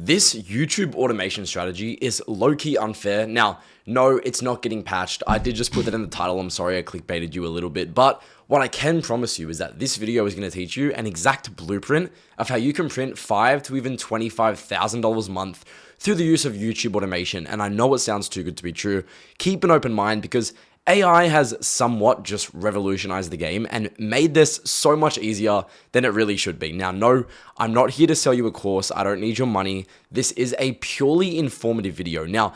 This YouTube automation strategy is low-key unfair. Now, no, it's not getting patched. I did just put that in the title. I'm sorry I clickbaited you a little bit, but what I can promise you is that this video is going to teach you an exact blueprint of how you can print $5,000 to even $25,000 a month through the use of YouTube automation. And I know it sounds too good to be true. Keep an open mind because AI has somewhat just revolutionized the game and made this so much easier than it really should be. Now, no, I'm not here to sell you a course. I don't need your money. This is a purely informative video. Now,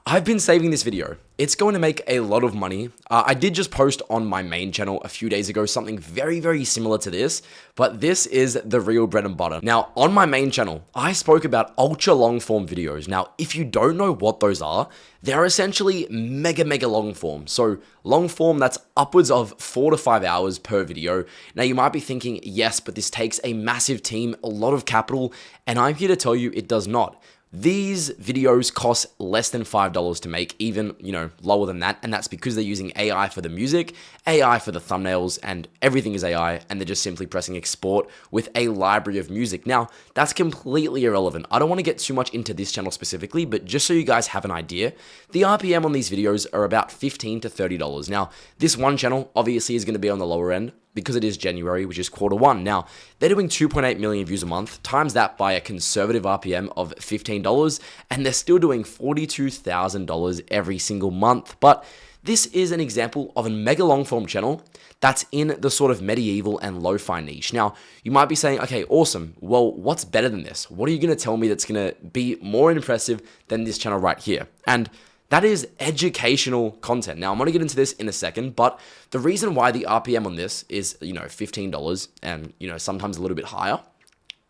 I've been saving this video. It's going to make a lot of money. I did just post on my main channel a few days ago something very, very similar to this, but this is the real bread and butter. Now, on my main channel, I spoke about ultra long form videos. Now, if you don't know what those are, they're essentially mega long form. So long form, that's upwards of 4 to 5 hours per video. Now, you might be thinking, yes, but this takes a massive team, a lot of capital, and I'm here to tell you it does not. These videos cost less than $5 to make, even, lower than that. And that's because they're using AI for the music, AI for the thumbnails, and everything is AI. And they're just simply pressing export with a library of music. Now, that's completely irrelevant. I don't want to get too much into this channel specifically, but just so you guys have an idea, the RPM on these videos are about $15 to $30. Now, this one channel obviously is going to be on the lower end, because it is January, which is quarter 1. Now, they're doing 2.8 million views a month, times that by a conservative RPM of $15, and they're still doing $42,000 every single month. But this is an example of a mega long form channel that's in the sort of medieval and lo-fi niche. Now, you might be saying, okay, awesome. Well, what's better than this? What are you going to tell me that's going to be more impressive than this channel right here? And that is educational content. Now, I'm going to get into this in a second, but the reason why the RPM on this is, $15 and, sometimes a little bit higher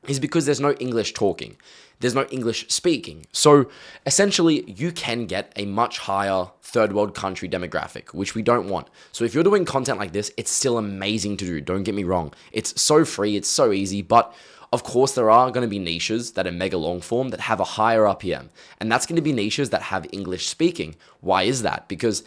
is because there's no English talking. There's no English speaking. So essentially, you can get a much higher third world country demographic, which we don't want. So if you're doing content like this, it's still amazing to do. Don't get me wrong. It's so free. It's so easy, but of course, there are going to be niches that are mega long form that have a higher RPM. And that's going to be niches that have English speaking. Why is that? Because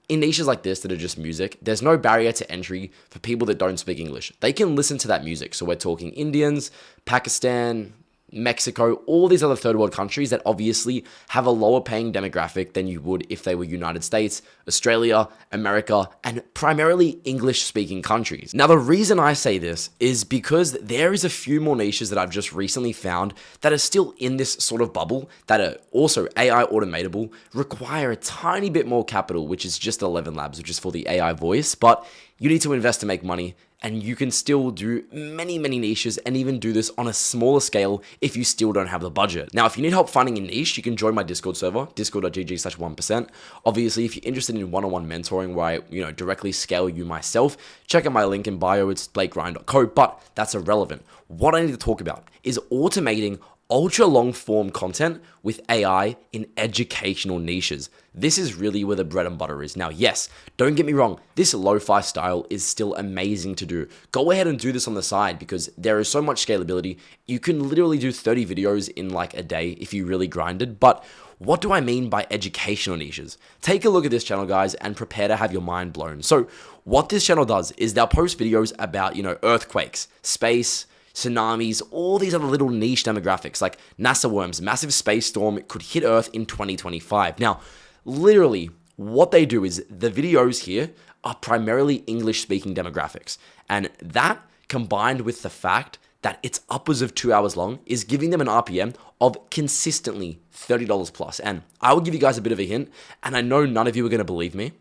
in niches like this that are just music, there's no barrier to entry for people that don't speak English. They can listen to that music. So we're talking Indians, Pakistan, Mexico, all these other third world countries that obviously have a lower paying demographic than you would if they were United States, Australia, America, and primarily English speaking countries. Now, the reason I say this is because there is a few more niches that I've just recently found that are still in this sort of bubble that are also AI automatable, require a tiny bit more capital, which is just 11 Labs, which is for the AI voice, but you need to invest to make money. And you can still do many niches and even do this on a smaller scale if you still don't have the budget. Now, if you need help finding a niche, you can join my Discord server, discord.gg/1%. Obviously, if you're interested in one-on-one mentoring where I, directly scale you myself, check out my link in bio. It's blakegrind.co, but that's irrelevant. What I need to talk about is automating ultra long form content with AI in educational niches. This is really where the bread and butter is. Now, yes, don't get me wrong, this lo-fi style is still amazing to do. Go ahead and do this on the side because there is so much scalability. You can literally do 30 videos in like a day if you really grinded. But what do I mean by educational niches? Take a look at this channel, guys, and prepare to have your mind blown. So what this channel does is they'll post videos about, earthquakes, space, tsunamis, all these other little niche demographics like NASA worms, massive space storm could hit Earth in 2025. Now, literally, what they do is the videos here are primarily English-speaking demographics. And that, combined with the fact that it's upwards of 2 hours long, is giving them an RPM of consistently $30 plus. And I will give you guys a bit of a hint, and I know none of you are going to believe me.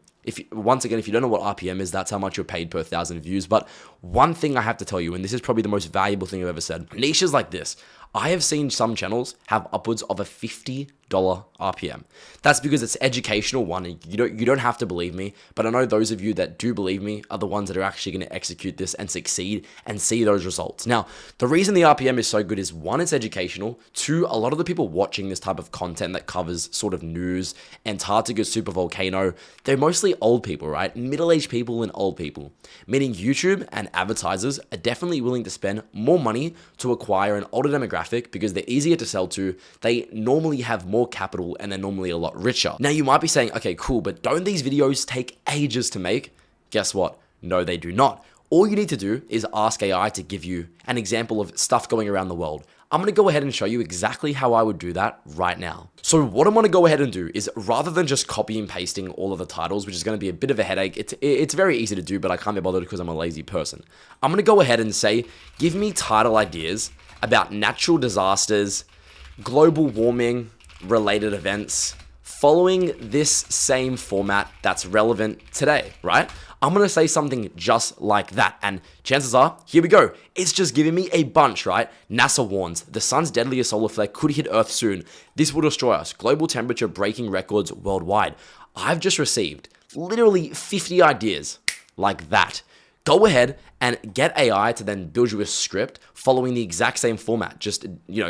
Once again, if you don't know what RPM is, that's how much you're paid per 1,000 views. But one thing I have to tell you, and this is probably the most valuable thing I've ever said, niches like this, I have seen some channels have upwards of a $50 RPM. That's because it's educational one, and you don't have to believe me, but I know those of you that do believe me are the ones that are actually going to execute this and succeed and see those results. Now, the reason the RPM is so good is one, it's educational. Two, a lot of the people watching this type of content that covers sort of news, Antarctica supervolcano, they're mostly old people, right? Middle-aged people and old people, meaning YouTube and advertisers are definitely willing to spend more money to acquire an older demographic because they're easier to sell to, they normally have more capital, and they're normally a lot richer. Now, you might be saying, okay, cool, but don't these videos take ages to make? Guess what? No, they do not. All you need to do is ask AI to give you an example of stuff going around the world. I'm going to go ahead and show you exactly how I would do that right now. So what I'm going to go ahead and do is, rather than just copy and pasting all of the titles, which is going to be a bit of a headache, it's very easy to do, but I can't be bothered because I'm a lazy person. I'm going to go ahead and say, give me title ideas about natural disasters, global warming, related events, following this same format that's relevant today, right? I'm going to say something just like that, and chances are, here we go. It's just giving me a bunch, right? NASA warns, the sun's deadliest solar flare could hit Earth soon. This will destroy us. Global temperature breaking records worldwide. I've just received literally 50 ideas like that. Go ahead and get AI to then build you a script following the exact same format. Just,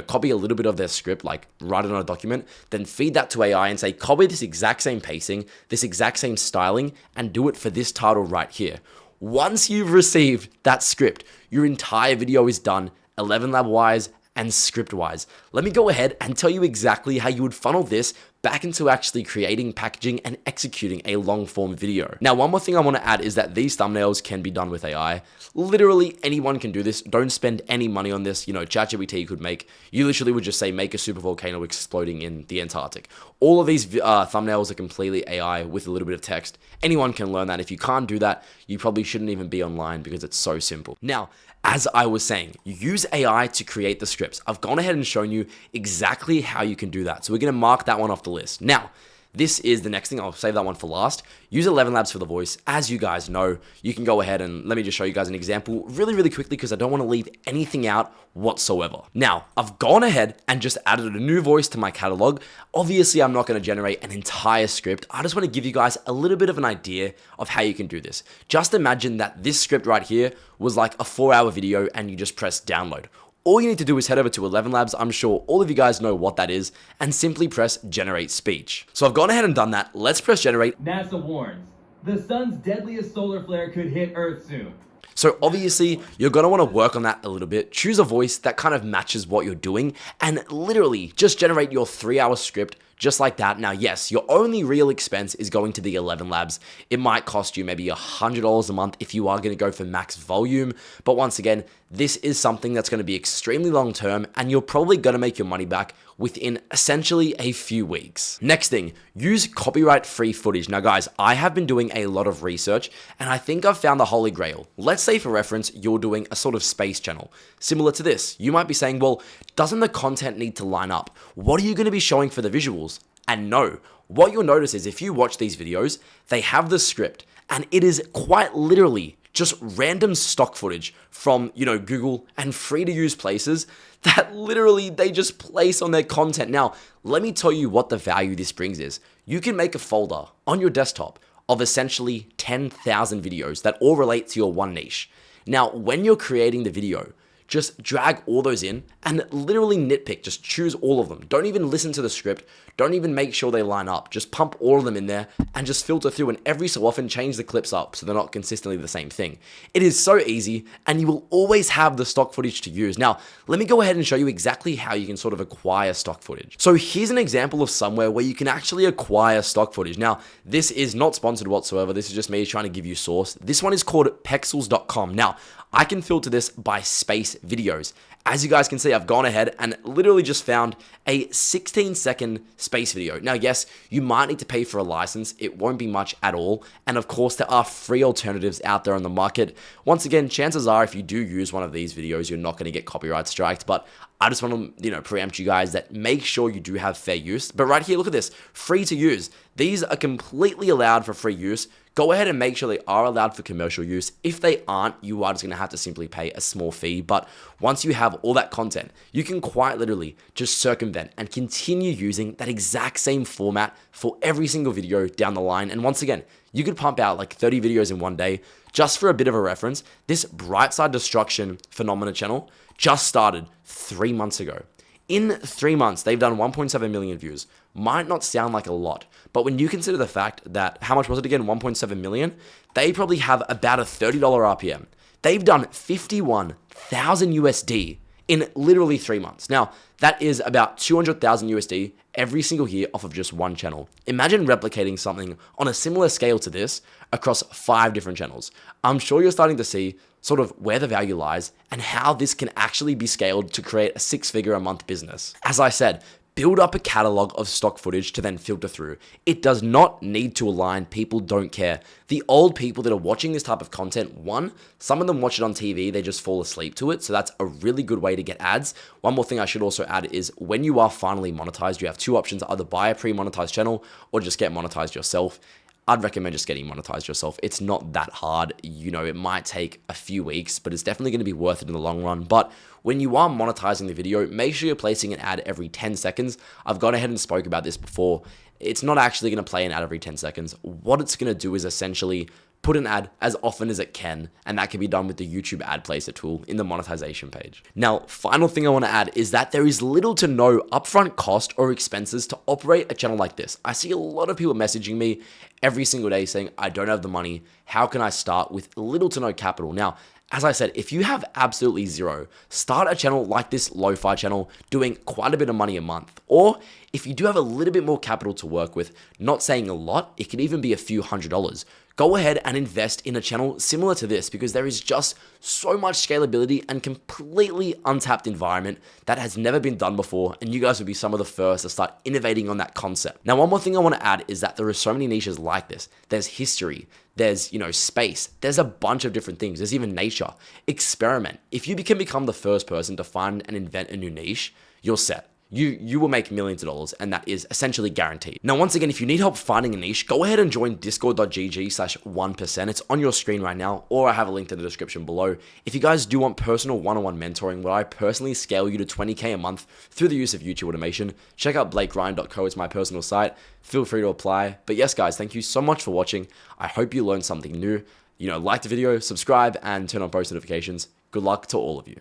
copy a little bit of their script, like write it on a document, then feed that to AI and say, copy this exact same pacing, this exact same styling, and do it for this title right here. Once you've received that script, your entire video is done, 11 lab wise and script wise. Let me go ahead and tell you exactly how you would funnel this back into actually creating, packaging, and executing a long form video. Now, one more thing I want to add is that these thumbnails can be done with AI. Literally anyone can do this. Don't spend any money on this. ChatGPT could make, you literally would just say, make a super volcano exploding in the Antarctic. All of these thumbnails are completely AI with a little bit of text. Anyone can learn that. If you can't do that, you probably shouldn't even be online because it's so simple. Now, as I was saying, use AI to create the scripts. I've gone ahead and shown you exactly how you can do that. So we're going to mark that one off the list. Now, this is the next thing. I'll save that one for last. Use 11 Labs for the voice. As you guys know, you can go ahead and let me just show you guys an example really, really quickly because I don't want to leave anything out whatsoever. Now, I've gone ahead and just added a new voice to my catalog. Obviously, I'm not going to generate an entire script. I just want to give you guys a little bit of an idea of how you can do this. Just imagine that this script right here was like a 4-hour video and you just press download. All you need to do is head over to 11 Labs, I'm sure all of you guys know what that is, and simply press generate speech. So I've gone ahead and done that. Let's press generate. NASA warns, the sun's deadliest solar flare could hit Earth soon. So obviously, you're going to want to work on that a little bit. Choose a voice that kind of matches what you're doing, and literally just generate your 3-hour script just like that. Now, yes, your only real expense is going to the 11 Labs. It might cost you maybe $100 a month if you are going to go for max volume. But once again, this is something that's going to be extremely long term, and you're probably going to make your money back within essentially a few weeks. Next thing, use copyright-free footage. Now guys, I have been doing a lot of research and I think I've found the holy grail. Let's say for reference, you're doing a sort of space channel. Similar to this, you might be saying, well, doesn't the content need to line up? What are you going to be showing for the visuals? And no, what you'll notice is if you watch these videos, they have the script and it is quite literally just random stock footage from, Google and free to use places that literally they just place on their content. Now, let me tell you what the value this brings is. You can make a folder on your desktop of essentially 10,000 videos that all relate to your one niche. Now, when you're creating the video, just drag all those in and literally nitpick, just choose all of them. Don't even listen to the script. Don't even make sure they line up. Just pump all of them in there and just filter through, and every so often change the clips up so they're not consistently the same thing. It is so easy and you will always have the stock footage to use. Now, let me go ahead and show you exactly how you can sort of acquire stock footage. So here's an example of somewhere where you can actually acquire stock footage. Now, this is not sponsored whatsoever. This is just me trying to give you source. This one is called pexels.com. Now, I can filter this by space videos. As you guys can see, I've gone ahead and literally just found a 16-second space video. Now, yes, you might need to pay for a license. It won't be much at all. And of course, there are free alternatives out there on the market. Once again, chances are if you do use one of these videos, you're not going to get copyright striked. But I just want to, preempt you guys that make sure you do have fair use. But right here, look at this, free to use. These are completely allowed for free use. Go ahead and make sure they are allowed for commercial use. If they aren't, you are just going to have to simply pay a small fee. But once you have all that content, you can quite literally just circumvent and continue using that exact same format for every single video down the line. And once again, you could pump out like 30 videos in one day. Just for a bit of a reference, this Brightside Destruction Phenomena channel just started 3 months ago. In 3 months, they've done 1.7 million views. Might not sound like a lot, but when you consider the fact that, how much was it again, 1.7 million? They probably have about a $30 RPM. They've done 51,000 USD in literally 3 months. Now, that is about 200,000 USD every single year off of just one channel. Imagine replicating something on a similar scale to this across 5 different channels. I'm sure you're starting to see sort of where the value lies and how this can actually be scaled to create a 6-figure a month business. As I said, build up a catalog of stock footage to then filter through. It does not need to align. People don't care. The old people that are watching this type of content, one, some of them watch it on TV, they just fall asleep to it. So that's a really good way to get ads. One more thing I should also add is when you are finally monetized, you have 2 options: either buy a pre-monetized channel or just get monetized yourself. I'd recommend just getting monetized yourself. It's not that hard. You know, it might take a few weeks, but it's definitely going to be worth it in the long run. But when you are monetizing the video, make sure you're placing an ad every 10 seconds. I've gone ahead and spoke about this before. It's not actually going to play an ad every 10 seconds. What it's going to do is essentially put an ad as often as it can, and that can be done with the YouTube ad placer tool in the monetization page. Now, final thing I want to add is that there is little to no upfront cost or expenses to operate a channel like this. I see a lot of people messaging me every single day saying, I don't have the money. How can I start with little to no capital? Now, as I said, if you have absolutely zero, start a channel like this lo-fi channel doing quite a bit of money a month. Or if you do have a little bit more capital to work with, not saying a lot, it could even be a few $100s. Go ahead and invest in a channel similar to this because there is just so much scalability and completely untapped environment that has never been done before, and you guys will be some of the first to start innovating on that concept. Now, one more thing I want to add is that there are so many niches like this. There's history, there's, space, there's a bunch of different things, there's even nature. Experiment. If you can become the first person to find and invent a new niche, you're set. You will make millions of dollars, and that is essentially guaranteed. Now, once again, if you need help finding a niche, go ahead and join discord.gg/1%. It's on your screen right now, or I have a link in the description below. If you guys do want personal one-on-one mentoring where I personally scale you to 20K a month through the use of YouTube automation, check out blakeryan.co. It's my personal site. Feel free to apply. But yes, guys, thank you so much for watching. I hope you learned something new. Like the video, subscribe, and turn on post notifications. Good luck to all of you.